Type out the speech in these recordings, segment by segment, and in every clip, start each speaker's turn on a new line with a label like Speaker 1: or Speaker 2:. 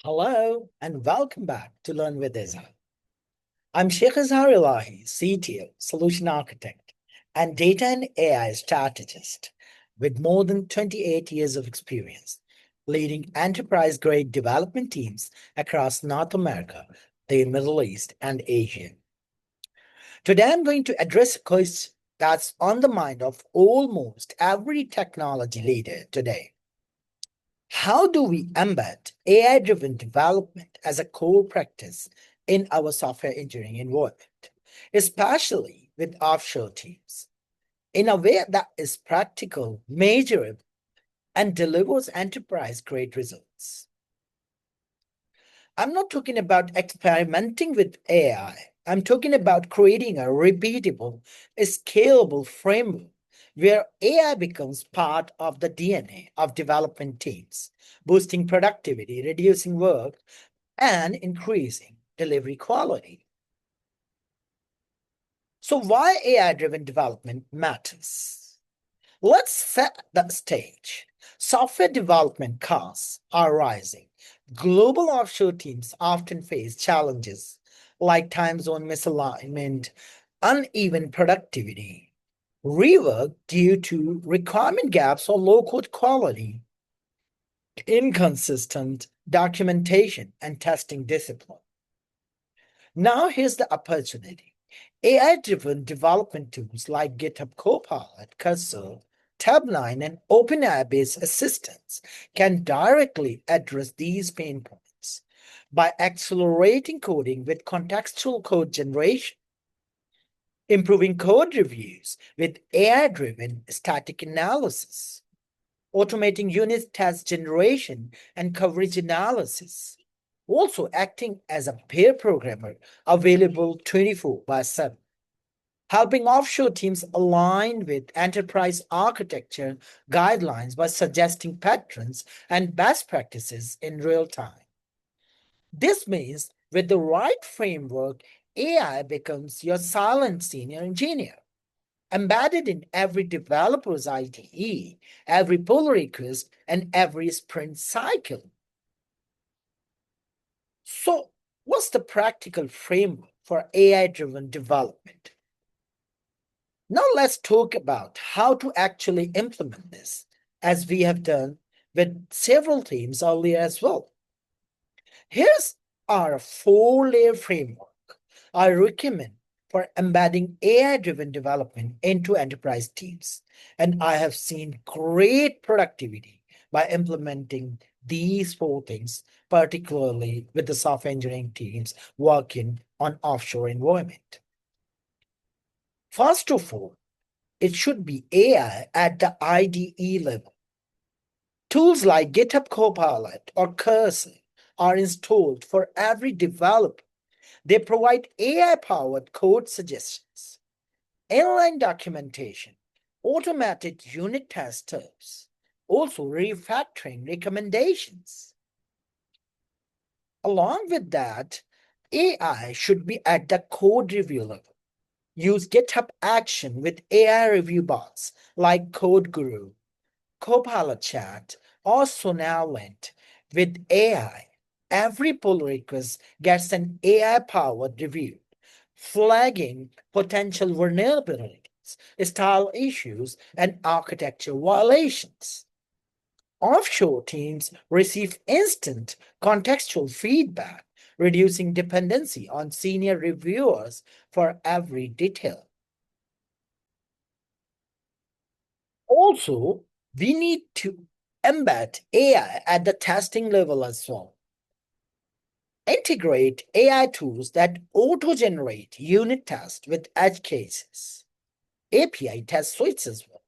Speaker 1: Hello and welcome back to Learn with Izhar. I'm Sheikh Izhar Elahi, CTO, Solution Architect, and Data and AI Strategist with more than 28 years of experience leading enterprise-grade development teams across North America, the Middle East, and Asia. Today, I'm going to address a question that's on the mind of almost every technology leader today. How do we embed AI-driven development as a core practice in our software engineering environment, especially with offshore teams, in a way that is practical, measurable, and delivers enterprise-grade results? I'm not talking about experimenting with AI. I'm talking about creating a repeatable, scalable framework where AI becomes part of the DNA of development teams, boosting productivity, reducing work, and increasing delivery quality. So, why AI-driven development matters? Let's set the stage. Software development costs are rising. Global offshore teams often face challenges like time zone misalignment, uneven productivity, rework due to requirement gaps or low code quality, inconsistent documentation, and testing discipline. Now, here's the opportunity. AI-driven development tools like GitHub Copilot, Cursor, Tab9, and OpenAI-based assistants can directly address these pain points by accelerating coding with contextual code generation, improving code reviews with AI-driven static analysis, automating unit test generation and coverage analysis, also acting as a pair programmer available 24/7, helping offshore teams align with enterprise architecture guidelines by suggesting patterns and best practices in real time. This means with the right framework, AI becomes your silent senior engineer, embedded in every developer's IDE, every pull request, and every sprint cycle. So, what's the practical framework for AI-driven development? Now let's talk about how to actually implement this, as we have done with several teams earlier as well. Here's our 4-layer framework I recommend for embedding AI-driven development into enterprise teams. And I have seen great productivity by implementing these 4 things, particularly with the software engineering teams working on offshore environment. First of all, it should be AI at the IDE level. Tools like GitHub Copilot or Cursor are installed for every developer. They provide AI-powered code suggestions, inline documentation, automated unit testers, also refactoring recommendations. Along with that, AI should be at the code review level. Use GitHub Action with AI review bots like CodeGuru, Copilot Chat, or Sonalent. With AI, every pull request gets an AI-powered review, flagging potential vulnerabilities, style issues, and architecture violations. Offshore teams receive instant contextual feedback, reducing dependency on senior reviewers for every detail. Also, we need to embed AI at the testing level as well. Integrate AI tools that auto-generate unit tests with edge cases, API test suites as well,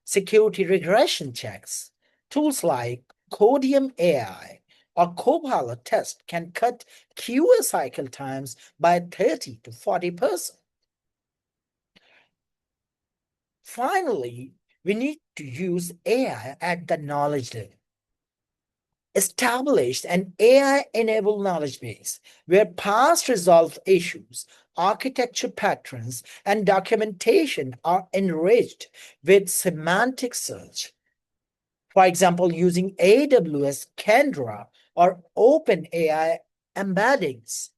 Speaker 1: security regression checks. Tools like CodiumAI or Copilot test can cut QA cycle times by 30 to 40%. Finally, we need to use AI at the knowledge level. Established an AI-enabled knowledge base where past resolved issues, architecture patterns, and documentation are enriched with semantic search. For example, using AWS Kendra or OpenAI embeddings.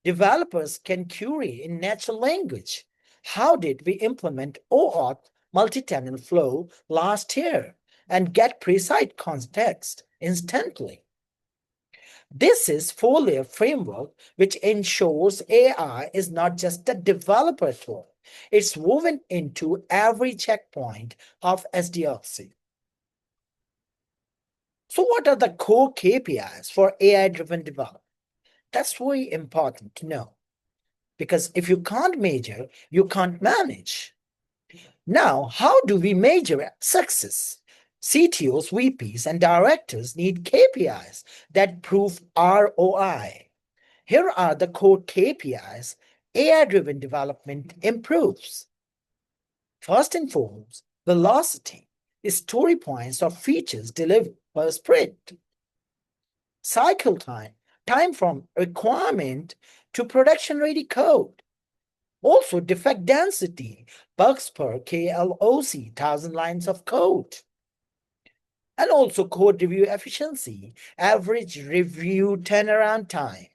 Speaker 1: Developers can query in natural language. How did we implement OAuth multi-tenant flow last year and get precise context instantly? This is four-layer framework which ensures AI is not just a developer tool. It's woven into every checkpoint of SDLC. So what are the core KPIs for AI-driven development? That's very important to know, because if you can't measure, you can't manage. Now, how do we measure success? CTOs, VPs, and directors need KPIs that prove ROI. Here are the core KPIs AI-driven development improves. First and foremost, velocity is story points of features delivered per sprint. Cycle time, time from requirement to production-ready code. Also, defect density, bugs per KLOC, 1,000 lines of code. And also code review efficiency, average review turnaround time.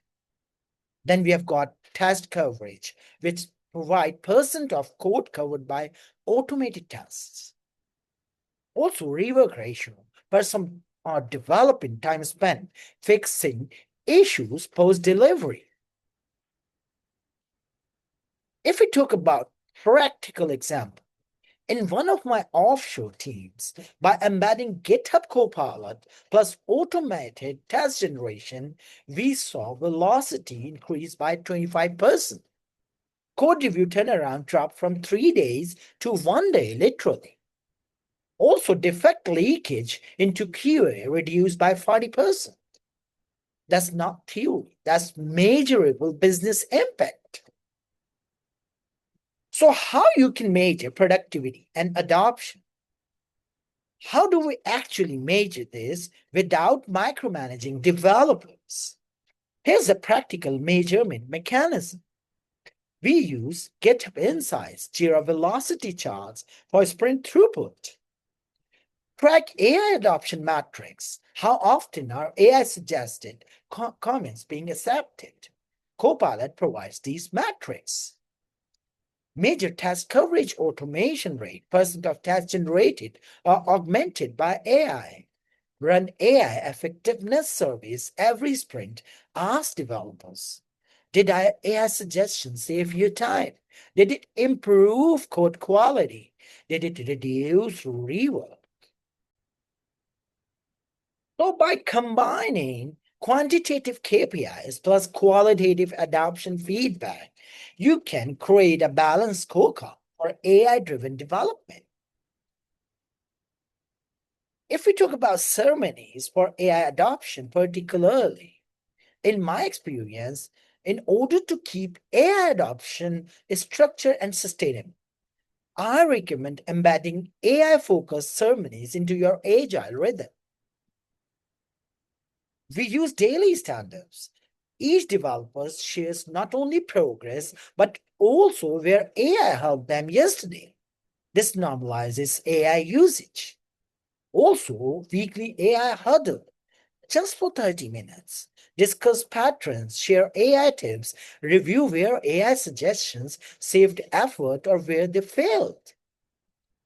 Speaker 1: Then we have got test coverage, which provide percent of code covered by automated tests. Also, rework ratio, person are developing time spent fixing issues post-delivery. If we talk about practical example, in one of my offshore teams, by embedding GitHub Copilot plus automated test generation, we saw velocity increase by 25%. Code review turnaround dropped from 3 days to 1 day, literally. Also, defect leakage into QA reduced by 40%. That's not theory, that's measurable business impact. So how you can measure productivity and adoption? How do we actually measure this without micromanaging developers? Here's a practical measurement mechanism. We use GitHub Insights, Jira velocity charts for sprint throughput. Track AI adoption metrics. How often are AI suggested comments being accepted? Copilot provides these metrics. Measure test coverage automation rate, percent of tests generated or augmented by AI. Run AI effectiveness surveys every sprint. Ask developers, did AI suggestions save you time? Did it improve code quality? Did it reduce rework? So by combining quantitative KPIs plus qualitative adoption feedback, you can create a balanced scorecard for AI-driven development. If we talk about ceremonies for AI adoption particularly, in my experience, in order to keep AI adoption structured and sustainable, I recommend embedding AI-focused ceremonies into your agile rhythm. We use daily stand-ups. Each developer shares not only progress, but also where AI helped them yesterday. This normalizes AI usage. Also, weekly AI huddle, just for 30 minutes. Discuss patterns, share AI tips, review where AI suggestions saved effort or where they failed.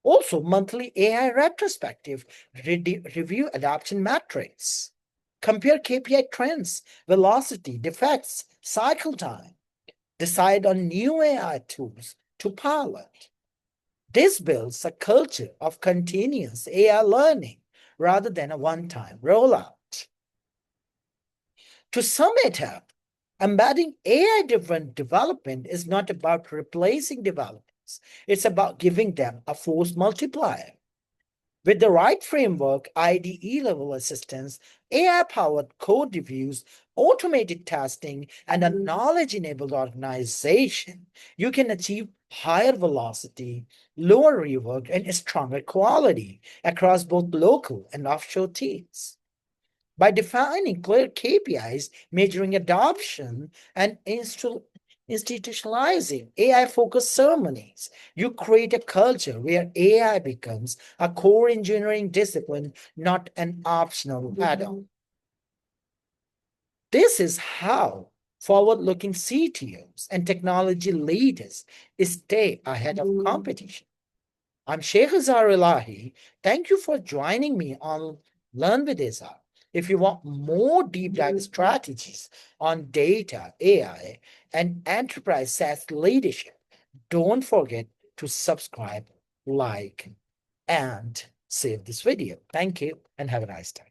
Speaker 1: Also, monthly AI retrospective, review adoption metrics. Compare KPI trends, velocity, defects, cycle time. Decide on new AI tools to pilot. This builds a culture of continuous AI learning rather than a one-time rollout. To sum it up, embedding AI-driven development is not about replacing developers. It's about giving them a force multiplier. With the right framework, IDE-level assistance, AI-powered code reviews, automated testing, and a knowledge-enabled organization, you can achieve higher velocity, lower rework, and stronger quality across both local and offshore teams. By defining clear KPIs, measuring adoption, and institutionalizing AI-focused ceremonies, you create a culture where AI becomes a core engineering discipline, not an optional add-on. This is how forward-looking CTOs and technology leaders stay ahead of competition. I'm Sheikh Izhar Elahi. Thank you for joining me on Learn with Izhar. If you want more deep dive strategies on data, AI, and enterprise SaaS leadership, don't forget to subscribe, like, and save this video. Thank you and have a nice time.